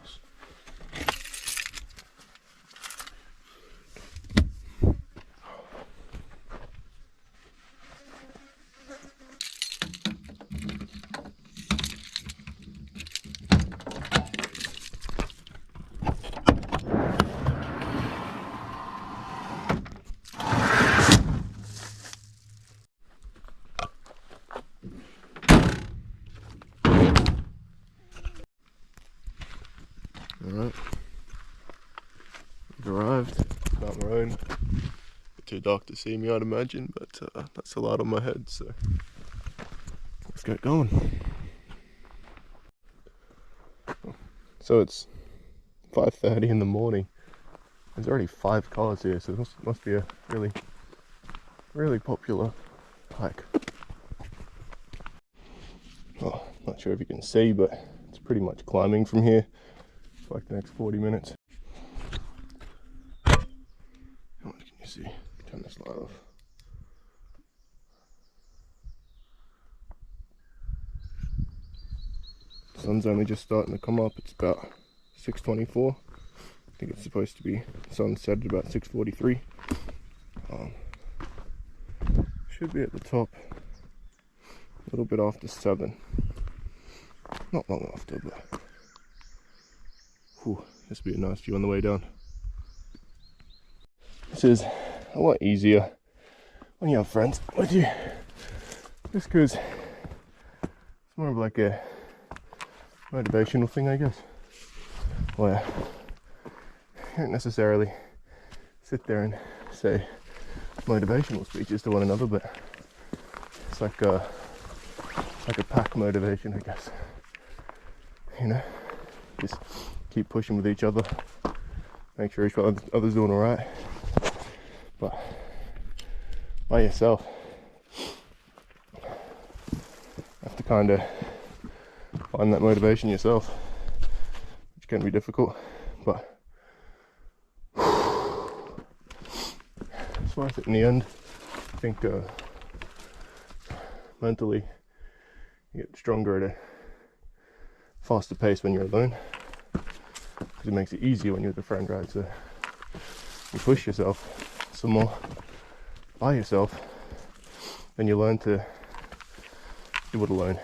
across. Alright, we've arrived, Mount Maroon. Too dark to see me, I'd imagine, but that's a light on my head, so let's get going. So it's 5:30 in the morning. There's already 5 cars here, so this must be a really popular hike. Oh, not sure if you can see, but it's pretty much climbing from here for like the next 40 minutes. What can you see? Turn this light off. The sun's only just starting to come up. It's about 6:24. I think it's supposed to be sunset at about 6:43. Should be at the top a little bit after 7. Not long after, but whew, this will be a nice view on the way down. This is a lot easier when you have friends with you, just because it's more of like a motivational thing, I guess, where you don't necessarily sit there and say motivational speeches to one another, but it's like a pack motivation, I guess. You know, just keep pushing with each other, make sure each other's doing alright. But by yourself, you have to kind of find that motivation yourself, which can be difficult, but it's worth it in the end. I think mentally you get stronger at a faster pace when you're alone, because it makes it easier when you're with a friend, right? So you push yourself some more by yourself, then you learn to do it alone.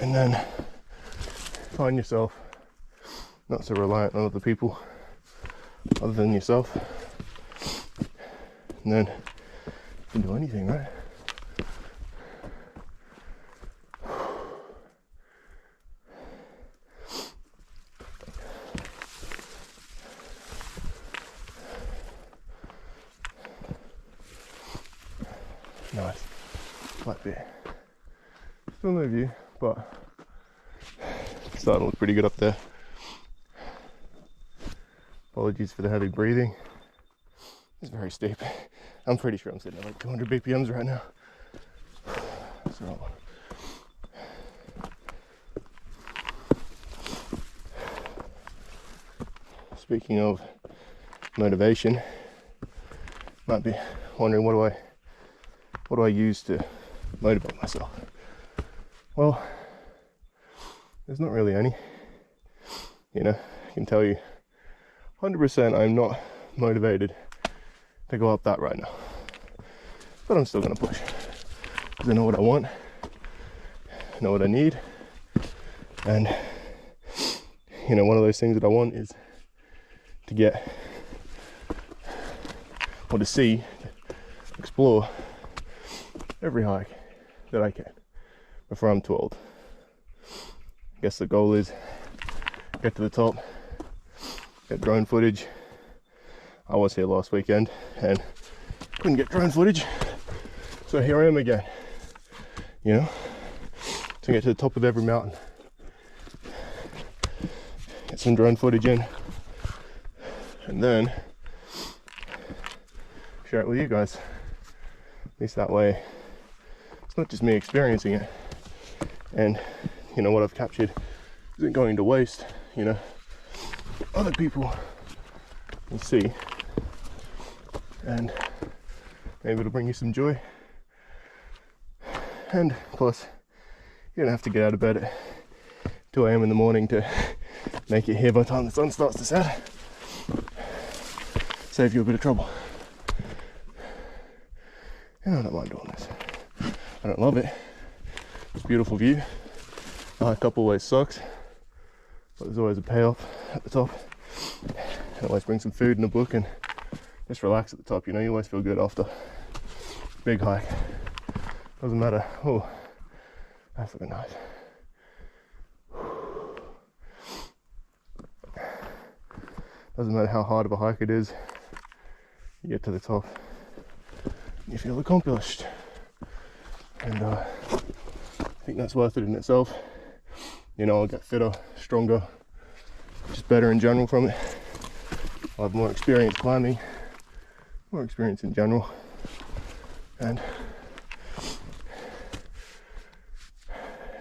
And then find yourself not so reliant on other people other than yourself, and then you can do anything, right? Nice, flat bit. Still no view, but it's starting to look pretty good up there. Apologies for the heavy breathing. It's very steep. I'm pretty sure I'm sitting at like 200 BPMs right now. So speaking of motivation, might be wondering what do I use to motivate myself? Well, there's not really any. You know, I can tell you 100% I'm not motivated to go up that right now, but I'm still gonna push because I know what I want, I know what I need, and you know, one of those things that I want is to get, or to see, explore every hike that I can before I'm too old. I guess the goal is get to the top, get drone footage. I was here last weekend and couldn't get drone footage, so here I am again, you know, to get to the top of every mountain, get some drone footage in, and then share it with you guys. At least that way it's not just me experiencing it, and you know, what I've captured isn't going to waste. You know, other people can see, and maybe it'll bring you some joy, and plus You don't have to get out of bed at 2 a.m. in the morning to make it here by the time the sun starts to set. Save you a bit of trouble. And I don't mind doing this. I don't love it. It's a beautiful view. The hike up always sucks, but there's always a payoff at the top. I always bring some food and a book and just relax at the top. You know, you always feel good after big hike. Doesn't matter. Oh, that's looking nice. Doesn't matter how hard of a hike it is. You get to the top and you feel accomplished. And I think that's worth it in itself. You know, I'll get fitter, stronger, just better in general from it. I'll have more experience climbing, more experience in general. And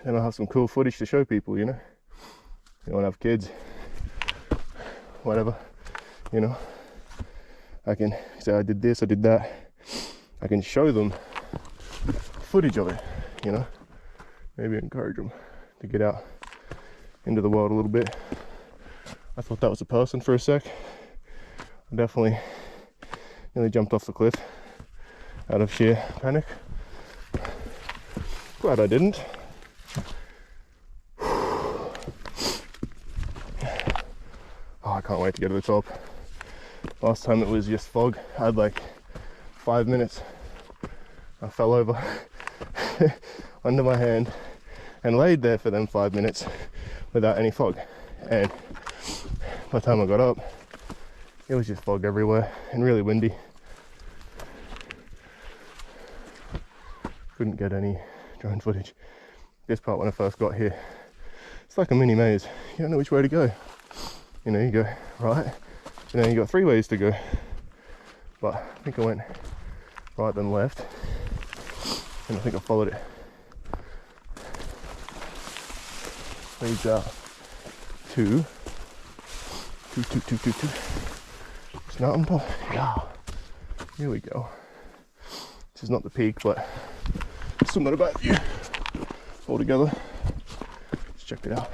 then I'll have some cool footage to show people, you know. You want to have kids, whatever, you know. I can say I did this, I did that. I can show them footage of it, you know. Maybe encourage them to get out into the world a little bit. I thought that was a person for a sec. I definitely nearly jumped off the cliff out of sheer panic. Glad I didn't. Oh, I can't wait to get to the top. Last time it was just fog. I had like 5 minutes. I fell over under my hand and laid there for them 5 minutes without any fog. And by the time I got up, it was just fog everywhere and really windy. Couldn't get any drone footage. This part when I first got here, it's like a mini maze. You don't know which way to go. You know, you go right, and then you got 3 ways to go. But I think I went right then left, and I think I followed it. Leads out to it's mountain top. Yeah, here we go. This is not the peak, but it's still not a bad view altogether. Let's check it out.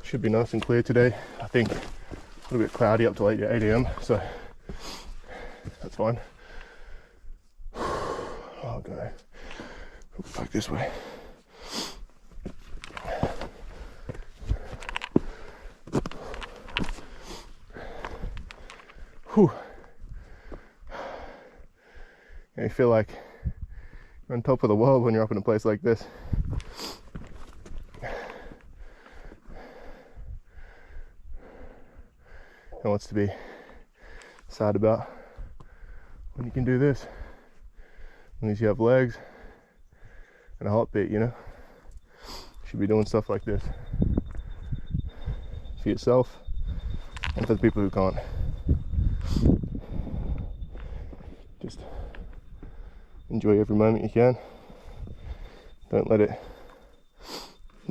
Should be nice and clear today. I think a little bit cloudy up to 8 a.m. so that's fine. I'll go back this way. Whew. You feel like you're on top of the world when you're up in a place like this. And what's to be sad about when you can do this? At least you have legs and a heartbeat, you know? You should be doing stuff like this for yourself and for the people who can't. Just enjoy every moment you can. Don't let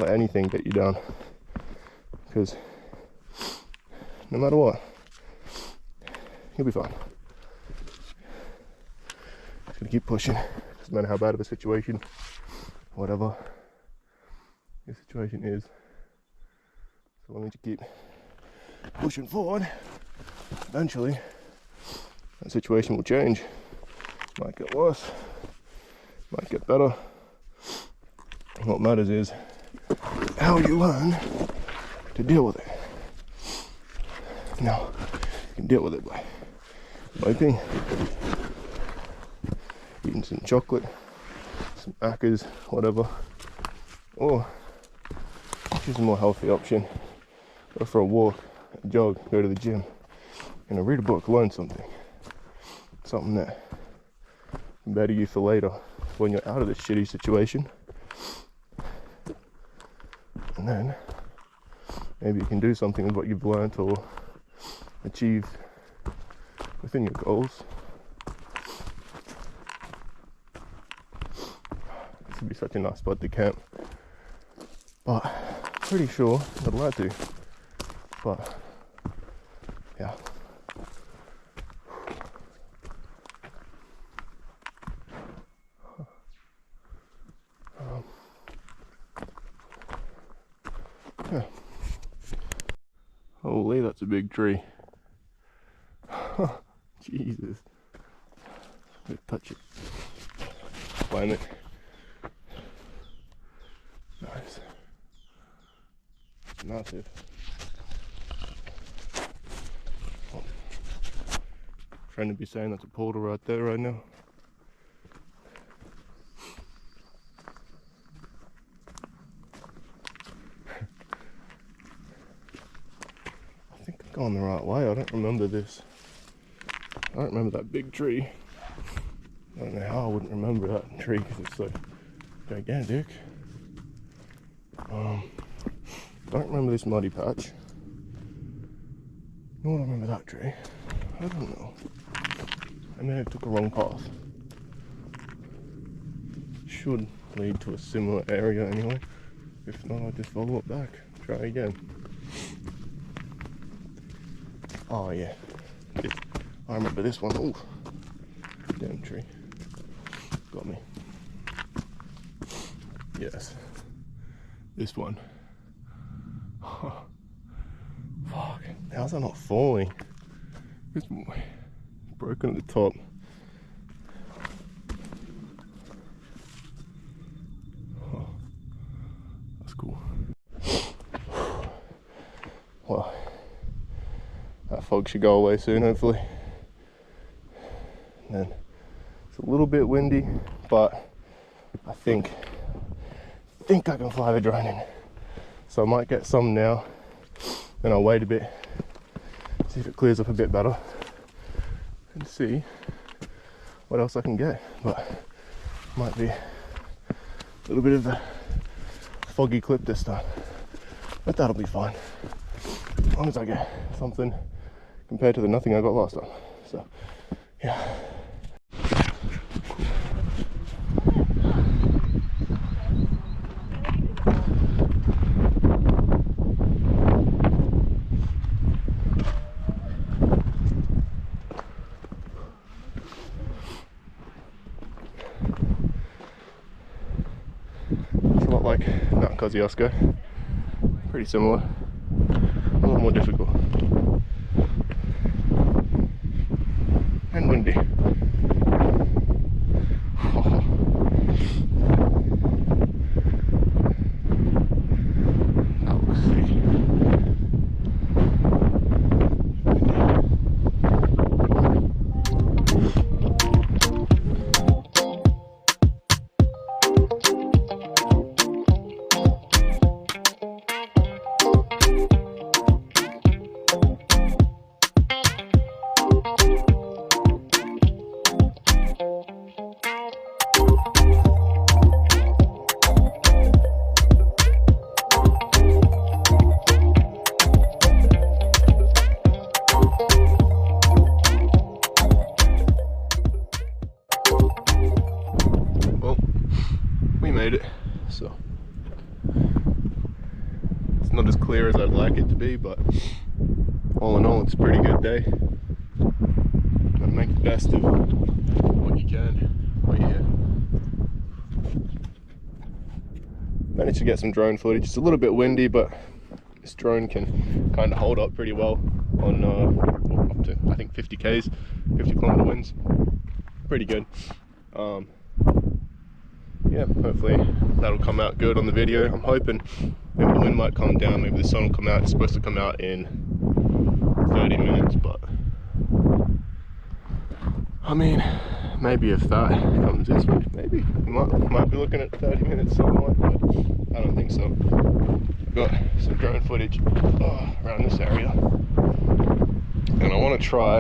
anything get you down, because no matter what, you'll be fine. Just gonna keep pushing. Doesn't matter how bad of a situation, whatever your situation is, so long as you keep pushing forward, eventually that situation will change. Might get worse, might get better. What matters is how you learn to deal with it. Now, you can deal with it by wiping, eating some chocolate, some Accas, whatever, or choose a more healthy option. Go for a walk, a jog, go to the gym, and read a book, learn something that can better you for later when you're out of this shitty situation. And then maybe you can do something with what you've learned or achieved within your goals. This would be such a nice spot to camp, but pretty sure I'd like to. But yeah. a big tree. Jesus. Let me touch it. Climb it. Nice. Massive. Oh. Trying to be saying that's a portal right there right now. I think I'm going the right way. I don't remember this. I don't remember that big tree. I don't know how I wouldn't remember that tree because it's so gigantic. Don't remember this muddy patch. Nor do I remember that tree. I don't know. I may have took a wrong path. Should lead to a similar area anyway. If not, I'll just follow it back. Try again. Oh yeah. I remember this one. Oh, damn tree. Got me. Yes. This one. Oh, fuck. How's that not falling? It's broken at the top. Oh, that's cool. Well, that fog should go away soon, hopefully. And then it's a little bit windy, but I think I can fly the drone in. So I might get some now, then I'll wait a bit, see if it clears up a bit better, and see what else I can get. But might be a little bit of a foggy clip this time, but that'll be fine, as long as I get something compared to the nothing I got last time. So yeah. Like Mount Kosciuszko, pretty similar, a lot more difficult and windy. That looks sick. Made it, so it's not as clear as I'd like it to be, but all in all it's a pretty good day. Gotta make the best of what you can. But yeah, managed to get some drone footage. It's a little bit windy, but this drone can kind of hold up pretty well on up to I think 50 km winds. Pretty good. Yeah, hopefully that'll come out good on the video. I'm hoping maybe the wind might calm down, maybe the sun will come out. It's supposed to come out in 30 minutes, but I mean, maybe if that comes this way, maybe we might be looking at 30 minutes, something like that, but I don't think so. I've got some drone footage around this area, and I want to try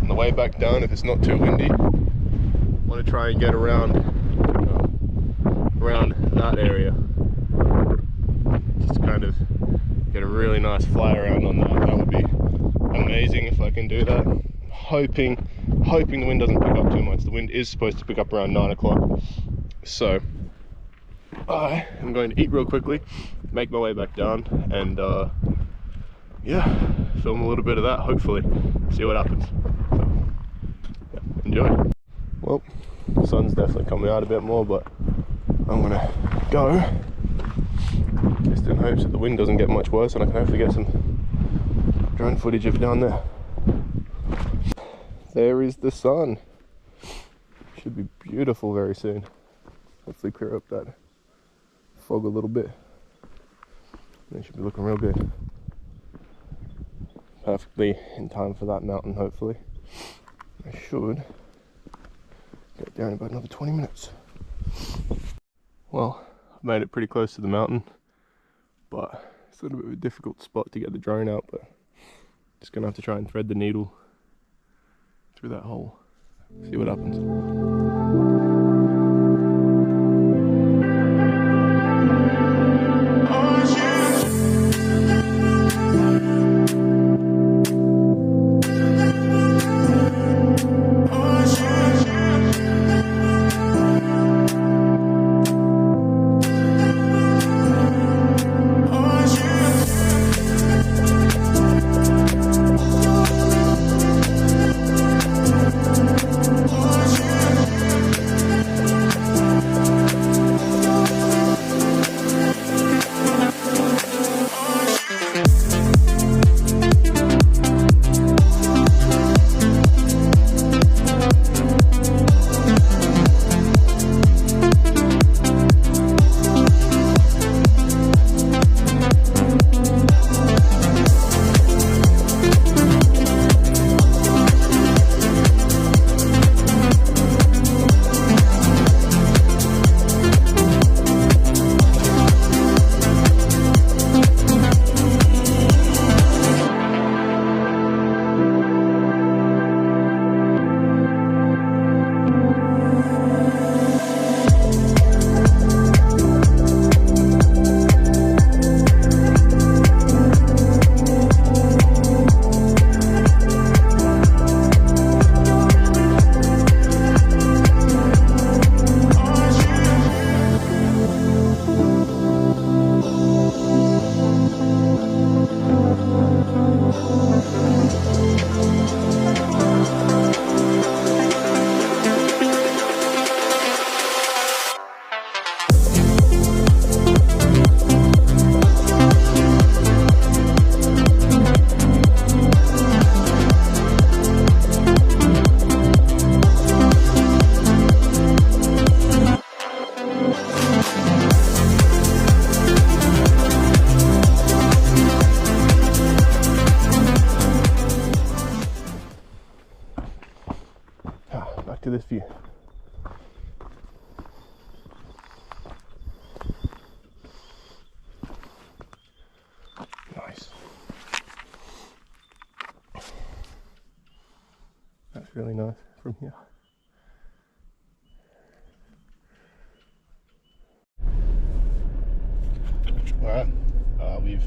on the way back down, if it's not too windy, I want to try and get around that area, just kind of get a really nice fly around on that. That would be amazing if I can do that. Hoping the wind doesn't pick up too much. The wind is supposed to pick up around 9 o'clock, so I am going to eat real quickly, make my way back down, and yeah, film a little bit of that, hopefully see what happens. So yeah, enjoy. Well, the sun's definitely coming out a bit more, but I'm gonna go just in hopes that the wind doesn't get much worse and I can hopefully get some drone footage of down there. There is the sun. Should be beautiful very soon. Hopefully clear up that fog a little bit. It should be looking real good. Perfectly in time for that mountain, hopefully. I should get there in about another 20 minutes. Well, I've made it pretty close to the mountain, but it's a little bit of a difficult spot to get the drone out, but just gonna have to try and thread the needle through that hole. See what happens. Back to this view. Nice. That's really nice from here. Alright, we've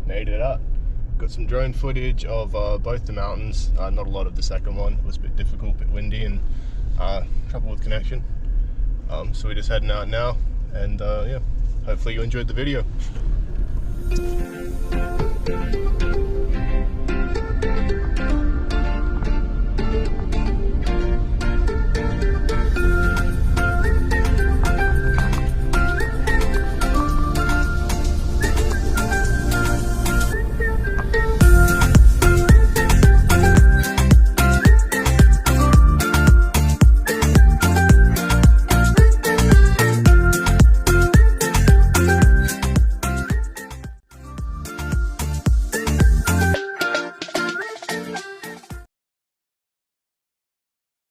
made it up. Got some drone footage of both the mountains. Not a lot of the second one. It was a bit difficult, a bit windy, and trouble with connection. So we're just heading out now, and yeah, hopefully you enjoyed the video.